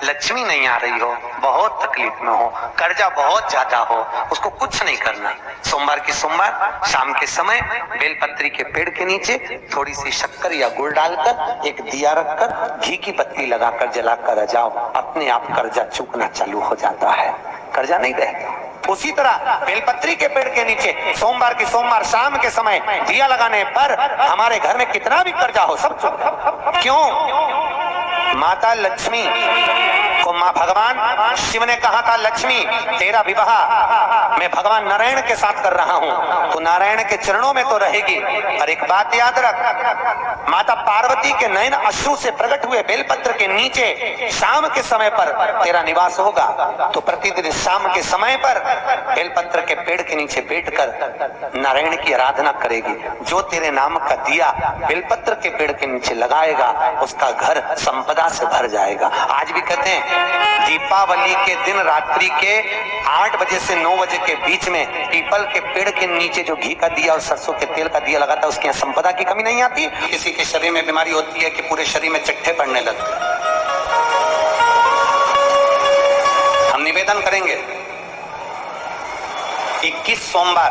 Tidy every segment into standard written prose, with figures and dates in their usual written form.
लक्ष्मी नहीं आ रही हो, बहुत तकलीफ में हो, कर्जा बहुत ज्यादा हो, उसको कुछ नहीं करना। सोमवार की सोमवार शाम के समय बेलपत्री के पेड़ के नीचे थोड़ी सी शक्कर या गुड़ डालकर एक दिया रखकर घी की बत्ती लगाकर जलाकर आ जाओ, अपने आप कर्जा चूकना चालू हो जाता है, कर्जा नहीं रहेगा। उसी तरह बेलपत्री के पेड़ के नीचे सोमवार की सोमवार शाम के समय दिया लगाने पर हमारे घर में कितना भी कर्जा हो सब चुक। क्यों? माता लक्ष्मी को मां भगवान शिव ने कहा था, लक्ष्मी तेरा विवाह मैं भगवान नारायण के साथ कर रहा हूं, तो नारायण के चरणों में तो रहेगी। और एक बात याद रख, माता पार्वती के नयन अश्रु से प्रकट हुए बेलपत्र के नीचे शाम के समय पर तेरा निवास होगा। तो प्रतिदिन शाम के समय पर बेलपत्र के पेड़ के नीचे बैठकर नारायण की आराधना करेगी। जो तेरे नाम का दिया बेलपत्र के पेड़ के नीचे लगाएगा उसका घर संपदा से भर जाएगा। आज भी कहते हैं दीपावली के दिन रात्रि के 8 बजे से 9 बजे के बीच में पीपल के पेड़ के नीचे जो घी का दिया और सरसों के तेल का दिया लगाता है उसकी संपदा की कमी नहीं आती। किसी के शरीर में बीमारी होती है कि पूरे शरीर में चट्टे पड़ने लगते, हम निवेदन करेंगे 21 सोमवार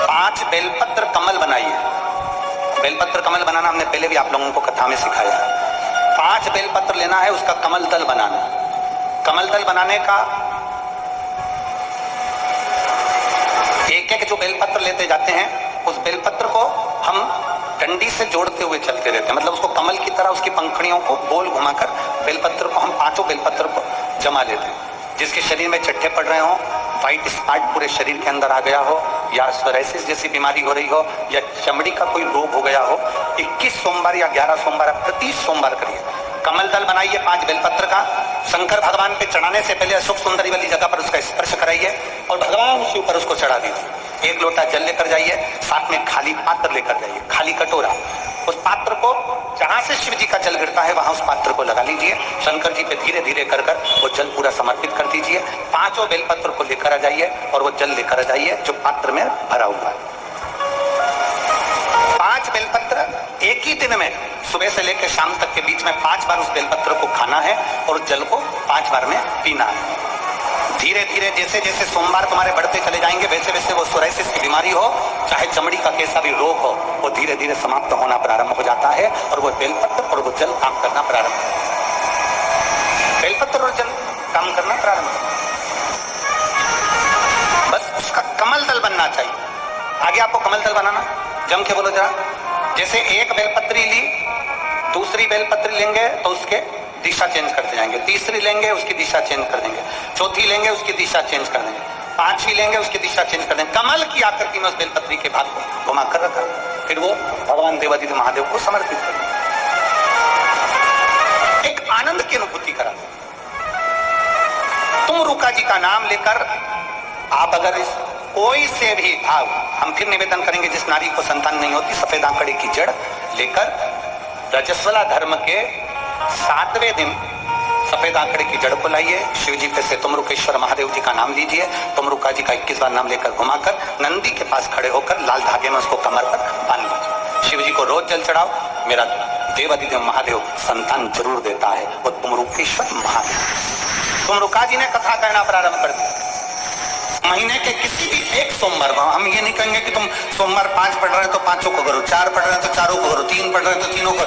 5 बेलपत्र कमल बनाइए। बेलपत्र कमल बनाना हमने पहले भी आप लोगों को कथा में सिखाया। 5 बेलपत्र लेना है, उसका कमल दल बनाना। कमल दल बनाने का एक जो बेलपत्र लेते जाते हैं उस बेलपत्र को हम डंडी से जोड़ते हुए चलते रहते हैं, मतलब उसको कमल की तरह उसकी पंखड़ियों को गोल घुमाकर बेलपत्र को हम 5 बेलपत्र को जमा लेते हैं। जिसके शरीर में चट्टे पड़ रहे हो, व्हाइट स्पॉट पूरे शरीर के अंदर आ गया हो, या सोराइसिस जैसी बीमारी हो रही हो, या चमड़ी का कोई रोग हो गया हो, 21 सोमवार या 11 सोमवार प्रति सोमवार करिए। कमल दल बनाइए 5 बेलपत्र का, शंकर भगवान पे चढ़ाने से पहले अशोक सुंदरी वाली जगह पर उसका स्पर्श कराइए और भगवान शिव पर उसको चढ़ा दीजिए। 1 लोटा जल लेकर जाइए, साथ में खाली पात्र लेकर जाइए, खाली कटोरा। उस पात्र को जहां से शिव जी का जल गिरता है वहां उस पात्र को लगा लीजिए, शंकर जी पे धीरे धीरे कर वो जल पूरा समर्पित कर दीजिए। 5 बेलपत्र को लेकर आ जाइए और वो जल लेकर आ जाइए जो पात्र में भरा हुआ है। 5 बेलपत्र एक ही दिन में सुबह से लेकर शाम तक के बीच में 5 बार उस बेलपत्र को खाना है और जल को 5 बार में पीना है। धीरे धीरे जैसे जैसे सोमवार तुम्हारे बढ़ते चले जाएंगे वैसे वैसे वो सोराइसिस की बीमारी हो, चाहे चमड़ी का कैसा भी रोग हो, वो धीरे धीरे समाप्त होना प्रारंभ हो जाता है और वो बेलपत्र और वो जल काम करना प्रारंभ हो जाता है। बेलपत्र और जल काम करना प्रारंभ हो, बस उसका कमल दल बनना चाहिए। आगे आपको कमल दल बनाना, जम के बोलो जरा। जैसे एक बेलपत्री ली, दूसरी बेलपत्री लेंगे तो उसके दिशा चेंज करते जाएंगे, तीसरी लेंगे उसकी दिशा चेंज कर देंगे, चौथी लेंगे उसकी दिशा चेंज कर देंगे, 5वीं लेंगे उसकी दिशा चेंज कर देंगे। कमल की आकृति में उस बेलपत्री के भाग को घुमा कर रखा, फिर वो भगवान देवादिदेव महादेव को समर्पित कर, एक आनंद की अनुभूति करा। तुम रुका जी का नाम लेकर आप अगर इस कोई से भी भाव, हम फिर निवेदन करेंगे जिस नारी को संतान नहीं होती, सफेद आंकड़े की जड़ लेकर रजस्वला धर्म के 7वें दिन सफेद आंकड़े की जड़ को लाइए, शिव जी पे से तुमरुकेश्वर महादेव जी का नाम लीजिए, तुमरुका जी का 21 बार नाम लेकर घुमाकर नंदी के पास खड़े होकर लाल धागे में उसको कमर पर बांध लीजिए। शिव जी को रोज जल चढ़ाओ, मेरा देवादिदेव महादेव संतान जरूर देता है, वो तुमरुकेश्वर महादेव। तुमरुका जी ने कथा कहना प्रारंभ कर दिया। महीने के किसी भी एक सोमवार को हम ये नहीं कहेंगे कि तुम सोमवार 5 पढ़ रहे हो तो 5 को करो, 4 पढ़ रहे हो तो 4 को करो, 3 पढ़ रहे हो तो 3 को।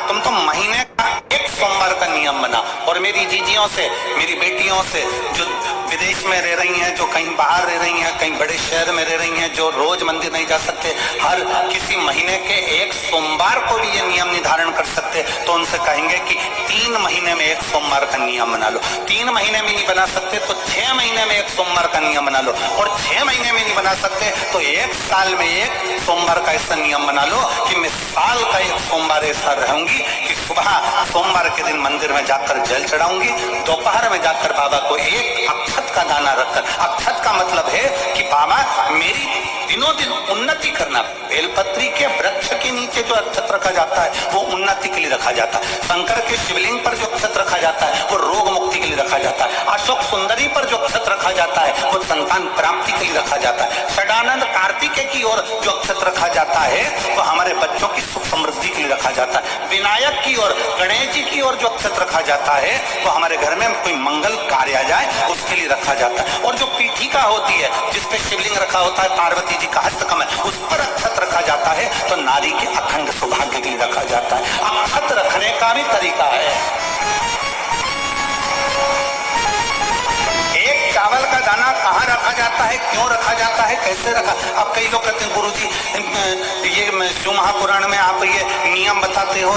तुम तो महीने का एक सोमवार का नियम बना। और मेरी जीजियों से, मेरी बेटियों से जो विदेश में रह रही हैं, जो कहीं बाहर रह रही हैं, कहीं बड़े शहर में रह रही हैं, जो रोज मंदिर नहीं जा सकते, हर किसी महीने के एक सोमवार को भी ये नियम निर्धारण कर सकते, तो उनसे कहेंगे कि 3 महीने में एक सोमवार का नियम बना लो। 3 महीने में नहीं बना सकते तो 6 महीने में एक सोमवार का नियम बना लो, और 6 महीने में नहीं बना सकते तो 1 साल में एक सोमवार का ऐसा नियम बना लो कि मैं साल का एक सोमवार ऐसा रहूंगी कि सुबह सोमवार के दिन मंदिर में जाकर जल चढ़ाऊंगी, दोपहर में जाकर बाबा को एक अक्षत का दाना रखकर, अक्षत का मतलब है कि बाबा मेरी दिनों दिन उन्नति करना। बेलपत्री के वृक्ष के नीचे जो अक्षत रखा जाता है वो उन्नति के लिए रखा जाता है। शंकर के शिवलिंग पर जो अक्षत रखा जाता है वो रोग मुक्ति के लिए रखा जाता है। अशोक सुंदरी पर जो अक्षत रखा जाता है वो संतान प्राप्ति के लिए रखा जाता है। षडानंद कार्तिकेय की ओर जो अक्षत रखा जाता है वो हमारे बच्चों की सुख समृद्धि के लिए रखा जाता है। विनायक की ओर, गणेश जी की ओर जो अक्षत रखा जाता है वो हमारे घर में कोई मंगल कार्य आ जाए उसके लिए रखा जाता है। और जो पीठिका होती है जिसपे शिवलिंग रखा होता है, पार्वती जी का हस्तकमल, उस पर अक्षत रखा जाता है तो नारी के अखंड सौभाग्य के लिए रखा जाता है। अक्षत रखने का भी तरीका है। एक चावल का दाना कहाँ रखा जाता है, क्यों रखा जाता है, कैसे रखा। अब कई लोग कहते हैं गुरुजी ये शिव महापुराण में आप ये नियम बताते हो,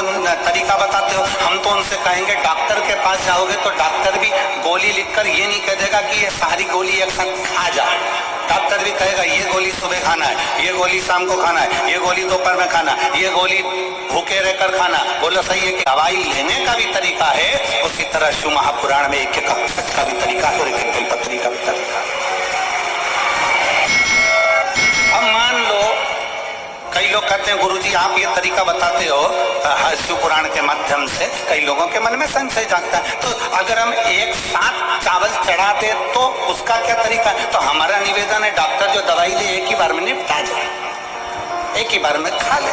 तरीका बताते हो। हम तो उनसे कहेंगे डॉक्टर के पास जाओगे तो डॉक्टर भी गोली लिखकर ये नहीं कह देगा कि ये सारी गोली एक साथ खा जा। डॉक्टर भी कहेगा ये गोली सुबह खाना है, ये गोली शाम को खाना है, ये गोली दोपहर में खाना, ये गोली भूखे रहकर खाना। बोलो सही है कि दवाई लेने का भी तरीका है, उसी तरह शिव महापुराण में एक एक अक्षत का भी तरीका है और एक एक बेलपत्री का भी तरीका है। अब मान लो कई लोग कहते हैं गुरुजी आप ये तरीका बताते हो शिव पुराण के माध्यम से, कई लोगों के मन में संशय जागता है। तो अगर हम एक साथ चावल चढ़ा दे तो उसका क्या तरीका है। तो हमारा निवेदन है डॉक्टर जो दवाई दे एक ही बार में निपटा जाए, एक ही बार में खा ले।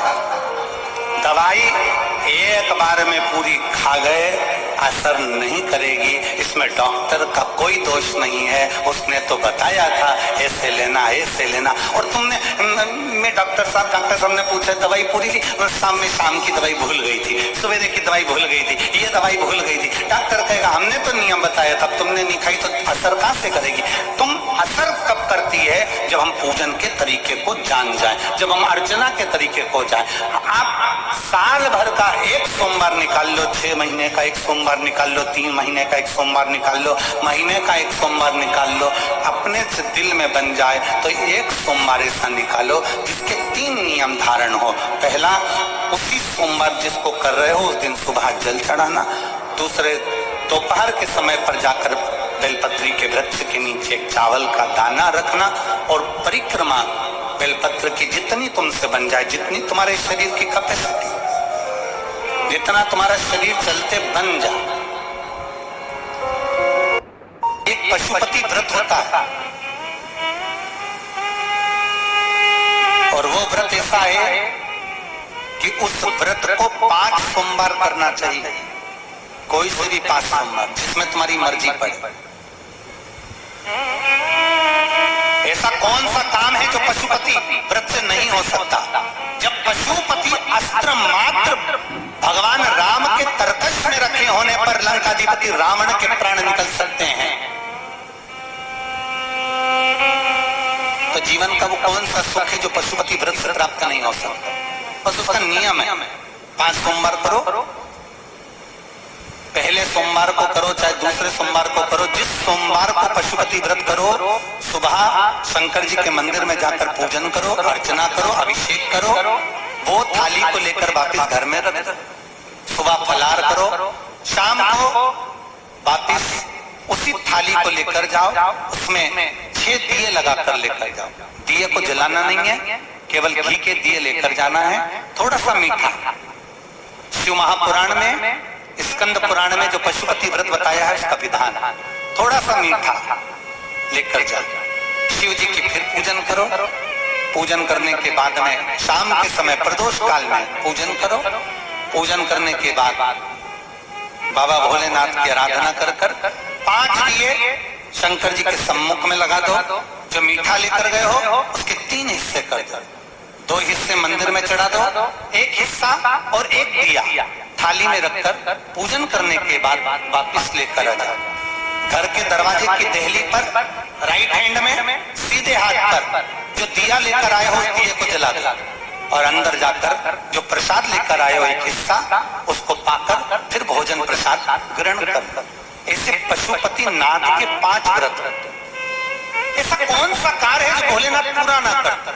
दवाई एक बार में पूरी खा गए असर नहीं करेगी, इसमें डॉक्टर का कोई दोष नहीं है। उसने तो बताया था ऐसे लेना ऐसे लेना, और तुमने मैं डॉक्टर साहब ने पूछा दवाई पूरी ली, और शाम की दवाई भूल गई थी, सवेरे की दवाई भूल गई थी, ये दवाई भूल गई थी। डॉक्टर कहेगा हमने तो नियम बताया था, तुमने नहीं खाई तो असर कहां से करेगी। तुम असर कब करती है जब हम पूजन के तरीके को जान जाए, जब हम अर्चना के तरीके को जाए। आप साल भर का एक सोमवार निकाल लो, 6 महीने का एक सोमवार निकाल लो, 3 महीने का एक सोमवार निकाल लो, महीने का एक सोमवार निकाल लो, अपने से दिल में बन जाए तो एक सोमवार ऐसा निकालो जिसके 3 नियम धारण हो। पहला, उसी सोमवार जिसको कर रहे हो उस दिन सुबह जल चढ़ाना। दूसरे, दोपहर के समय पर जाकर बेलपत्री के वृक्ष के नीचे एक चावल का दाना रखना, और परिक्रमा बेलपत्र की जितनी तुमसे बन जाए, जितनी तुम्हारे शरीर की कैपेसिटी, जितना तुम्हारा शरीर चलते बन जाए। एक पशुपति व्रत होता है और वो व्रत ऐसा है कि उस व्रत को 5 सोमवार करना चाहिए, कोई से भी 5 सोमवार, जिसमें तुम्हारी मर्जी पड़े। ऐसा कौन सा काम है जो पशुपति व्रत से नहीं हो सकता। जब पशुपति अस्त्र मात्र भगवान राम के तरकश में रखे होने पर लंकाधिपति रावण के प्राण निकल सकते हैं, तो जीवन का वो कौन सा सुख है जो पशुपति व्रत से प्राप्त नहीं हो सकता। बस उसका नियम है, 5 सोमवार करो, पहले सोमवार को करो चाहे दूसरे सोमवार को करो। जिस सोमवार को पशुपति व्रत करो, सुबह शंकर जी के मंदिर में जाकर पूजन करो, अर्चना करो, अभिषेक करो, वो थाली को लेकर वापस घर में रख दो। सुबह फलार करो, शाम को वापस उसी थाली को लेकर जाओ, उसमें 6 दिए लगाकर लेकर जाओ। दिए को जलाना नहीं है, केवल घी के दिए लेकर जाना है। थोड़ा सा मीठा, शिव महापुराण में, स्कंद पुराण में जो पशुपति व्रत बताया है उसका विधान, थोड़ा सा मीठा लेकर जाओ। शिव जी की फिर पूजन करो। पूजन करने के बाद में शाम के समय प्रदोष काल में पूजन करो। पूजन करने के बाद बाबा भोलेनाथ की आराधना कर 5 दिए शंकर जी के सम्मुख में लगा दो। जो मीठा लेकर गए हो उसके 3 हिस्से कर दो। 2 हिस्से मंदिर में चढ़ा दो, 1 हिस्सा और 1 दिया थाली में रखकर पूजन करने के बाद वापिस लेकर आ जाओ। घर के दरवाजे की देहली पर राइट हैंड में सीधे हाथ पर जो दिया लेकर आए हो उस दिए को जला दो, और अंदर जाकर जो प्रसाद लेकर आए हो 1 हिस्सा उसको पाकर फिर भोजन प्रसाद ग्रहण कर। ऐसे पशुपति नाथ के 5 व्रत। ऐसा कौन सा कार्य है जो भोलेनाथ पूरा ना करता।